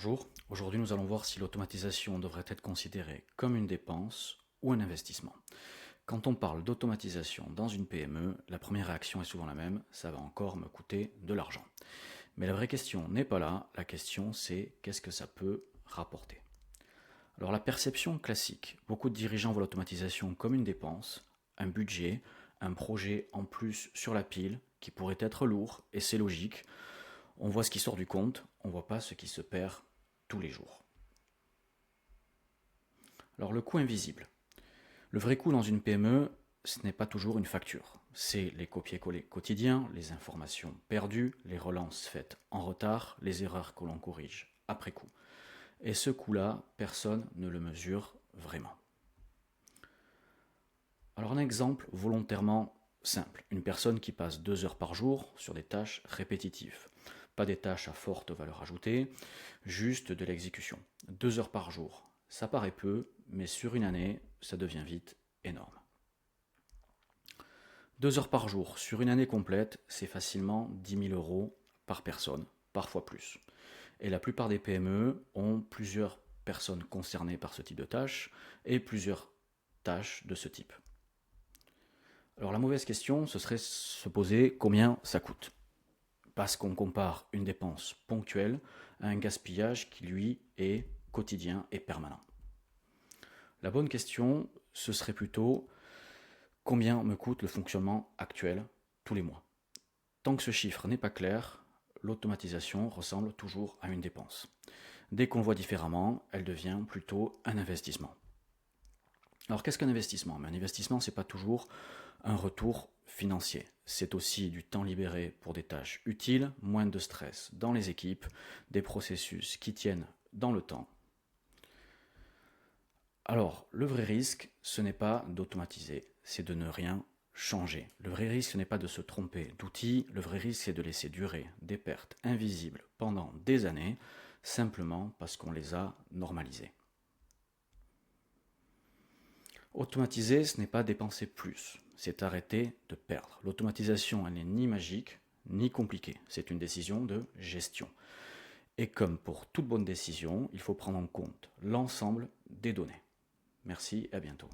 Bonjour, aujourd'hui nous allons voir si l'automatisation devrait être considérée comme une dépense ou un investissement. Quand on parle d'automatisation dans une PME, la première réaction est souvent la même, ça va encore me coûter de l'argent. Mais la vraie question n'est pas là, la question c'est qu'est-ce que ça peut rapporter. Alors la perception classique, beaucoup de dirigeants voient l'automatisation comme une dépense, un budget, un projet en plus sur la pile qui pourrait être lourd, et c'est logique. On voit ce qui sort du compte, on ne voit pas ce qui se perd tous les jours. Alors le coût invisible. Le vrai coût dans une PME, ce n'est pas toujours une facture. C'est les copier-coller quotidiens, les informations perdues, les relances faites en retard, les erreurs que l'on corrige après coup. Et ce coût-là, personne ne le mesure vraiment. Alors un exemple volontairement simple. Une personne qui passe 2 heures par jour sur des tâches répétitives. Pas des tâches à forte valeur ajoutée, juste de l'exécution. 2 heures par jour, ça paraît peu, mais sur une année, ça devient vite énorme. 2 heures par jour sur une année complète, c'est facilement 10 000 euros par personne, parfois plus. Et la plupart des PME ont plusieurs personnes concernées par ce type de tâches et plusieurs tâches de ce type. Alors la mauvaise question, ce serait se poser combien ça coûte. Parce qu'on compare une dépense ponctuelle à un gaspillage qui, lui, est quotidien et permanent. La bonne question, ce serait plutôt combien me coûte le fonctionnement actuel tous les mois. Tant que ce chiffre n'est pas clair, l'automatisation ressemble toujours à une dépense. Dès qu'on le voit différemment, elle devient plutôt un investissement. Alors qu'est-ce qu'un investissement? Un investissement, ce n'est pas toujours un retour financier. C'est aussi du temps libéré pour des tâches utiles, moins de stress dans les équipes, des processus qui tiennent dans le temps. Alors, le vrai risque, ce n'est pas d'automatiser, c'est de ne rien changer. Le vrai risque, ce n'est pas de se tromper d'outils, le vrai risque, c'est de laisser durer des pertes invisibles pendant des années, simplement parce qu'on les a normalisées. Automatiser, ce n'est pas dépenser plus, c'est arrêter de perdre. L'automatisation, elle n'est ni magique, ni compliquée. C'est une décision de gestion. Et comme pour toute bonne décision, il faut prendre en compte l'ensemble des données. Merci et à bientôt.